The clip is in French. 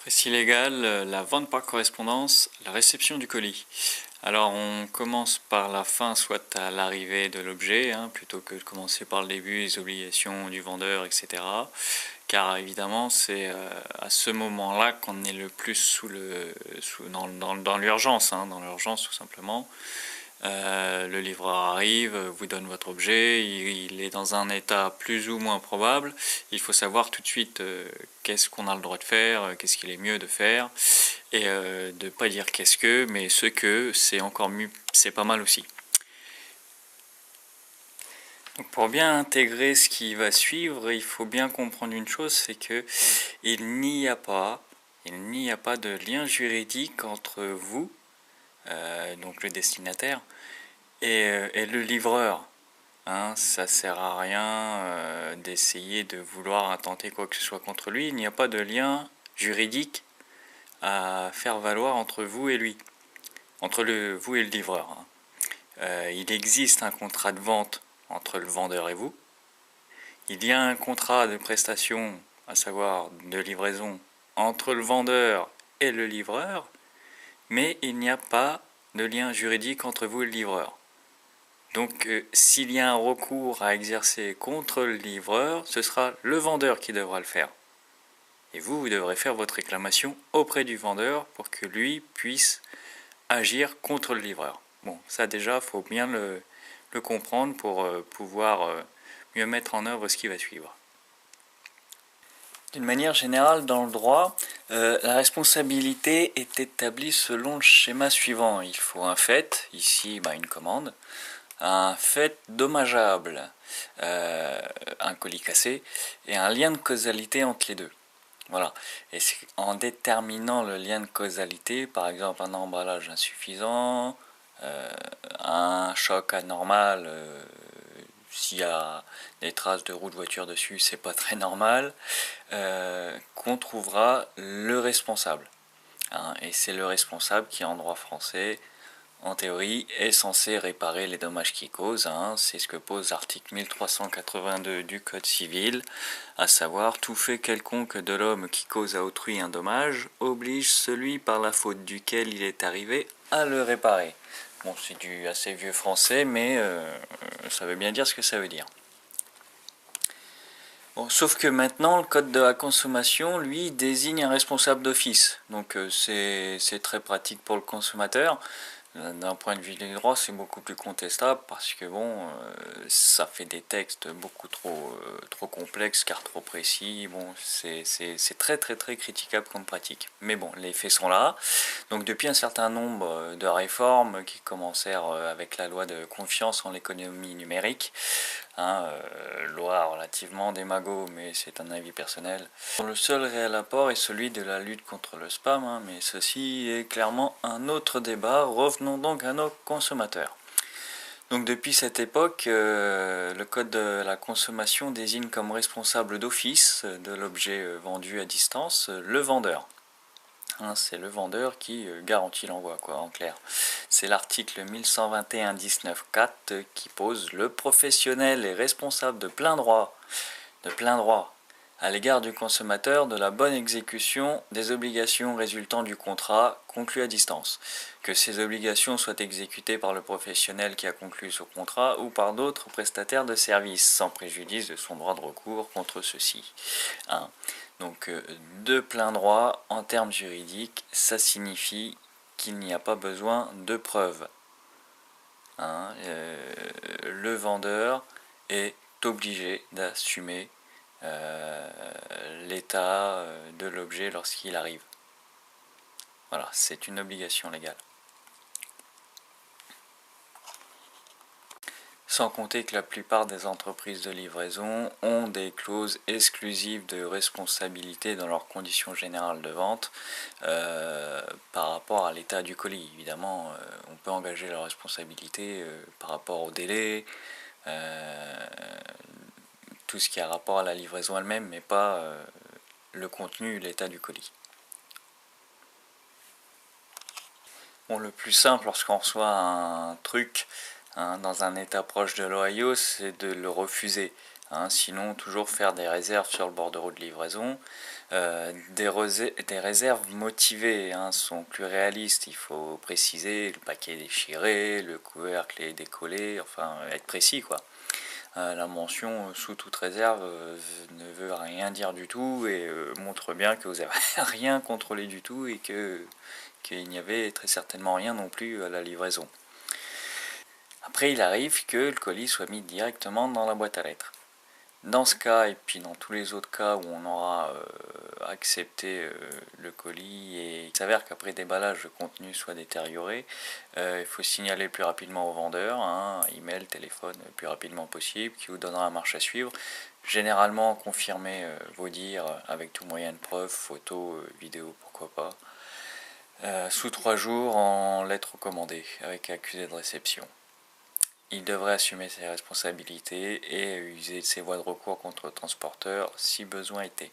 Précis légal, la vente par correspondance, la réception du colis. Alors on commence par la fin, soit à l'arrivée de l'objet, plutôt que de commencer par le début, les obligations du vendeur, etc. Car évidemment c'est à ce moment-là qu'on est le plus dans l'urgence, dans l'urgence tout simplement. Le livreur arrive, vous donne votre objet, il est dans un état plus ou moins probable. Il faut savoir tout de suite qu'est-ce qu'on a le droit de faire, qu'est-ce qu'il est mieux de faire, et de ne pas dire qu'est-ce que, mais ce que, c'est encore mieux, c'est pas mal aussi. Donc pour bien intégrer ce qui va suivre, il faut bien comprendre une chose, c'est que il n'y a pas de lien juridique entre vous, donc le destinataire, et le livreur. Ça sert à rien d'essayer de vouloir intenter quoi que ce soit contre lui. Il n'y a pas de lien juridique à faire valoir entre vous et lui, entre vous et le livreur. Il existe un contrat de vente entre le vendeur et vous. Il y a un contrat de prestation, à savoir de livraison, entre le vendeur et le livreur, mais il n'y a pas de lien juridique entre vous et le livreur. Donc s'il y a un recours à exercer contre le livreur, ce sera le vendeur qui devra le faire. Et vous devrez faire votre réclamation auprès du vendeur pour que lui puisse agir contre le livreur. Bon, ça déjà, il faut bien le comprendre pour pouvoir mieux mettre en œuvre ce qui va suivre. D'une manière générale, dans le droit, la responsabilité est établie selon le schéma suivant. Il faut un fait, ici une commande, un fait dommageable, un colis cassé, et un lien de causalité entre les deux. Voilà. Et c'est en déterminant le lien de causalité, par exemple un emballage insuffisant, un choc anormal, s'il y a des traces de roues de voiture dessus, c'est pas très normal, qu'on trouvera le responsable. Et c'est le responsable qui, en droit français, en théorie, est censé réparer les dommages qu'il cause. C'est ce que pose l'article 1382 du Code civil, à savoir tout fait quelconque de l'homme qui cause à autrui un dommage oblige celui par la faute duquel il est arrivé à le réparer. Bon, c'est du assez vieux français, mais ça veut bien dire ce que ça veut dire. Bon, sauf que maintenant, le code de la consommation, lui, désigne un responsable d'office. Donc c'est très pratique pour le consommateur. D'un point de vue des droits, c'est beaucoup plus contestable parce que ça fait des textes beaucoup trop complexes car trop précis. Bon, c'est très critiquable comme pratique. Mais bon, les faits sont là. Donc depuis un certain nombre de réformes qui commencèrent avec la loi de confiance en l'économie numérique, loi relativement démago, mais c'est un avis personnel. Le seul réel apport est celui de la lutte contre le spam, mais ceci est clairement un autre débat. Revenons donc à nos consommateurs. Donc depuis cette époque, le code de la consommation désigne comme responsable d'office de l'objet vendu à distance le vendeur. C'est le vendeur qui garantit l'envoi, en clair. C'est l'article 1121-19.4 qui pose le professionnel est responsable de plein droit à l'égard du consommateur de la bonne exécution des obligations résultant du contrat conclu à distance, que ces obligations soient exécutées par le professionnel qui a conclu ce contrat ou par d'autres prestataires de services, sans préjudice de son droit de recours contre ceux-ci. Donc de plein droit, en termes juridiques, ça signifie qu'il n'y a pas besoin de preuves. Le vendeur est obligé d'assumer l'état de l'objet lorsqu'il arrive. Voilà, c'est une obligation légale. Sans compter que la plupart des entreprises de livraison ont des clauses exclusives de responsabilité dans leurs conditions générales de vente par rapport à l'état du colis. Évidemment, on peut engager la responsabilité par rapport au délai, tout ce qui a rapport à la livraison elle-même, mais pas le contenu, l'état du colis. Bon, le plus simple lorsqu'on reçoit un truc dans un état proche de l'Ohio, c'est de le refuser. hein. Sinon, toujours faire des réserves sur le bordereau de livraison. Des réserves motivées, hein, sont plus réalistes. Il faut préciser le paquet déchiré, le couvercle est décollé, enfin être précis quoi. La mention sous toute réserve ne veut rien dire du tout et montre bien que vous n'avez rien contrôlé du tout et qu'il n'y avait très certainement rien non plus à la livraison. Après, il arrive que le colis soit mis directement dans la boîte à lettres. Dans ce cas, et puis dans tous les autres cas où on aura accepté le colis et il s'avère qu'après déballage le contenu soit détérioré, il faut signaler le plus rapidement au vendeur, hein, email, téléphone, le plus rapidement possible, qui vous donnera la marche à suivre. Généralement, confirmer vos dires avec tout moyen de preuve, photo, vidéo, pourquoi pas. Sous 3 jours en lettre recommandée avec accusé de réception. Il devrait assumer ses responsabilités et user de ses voies de recours contre le transporteur si besoin était.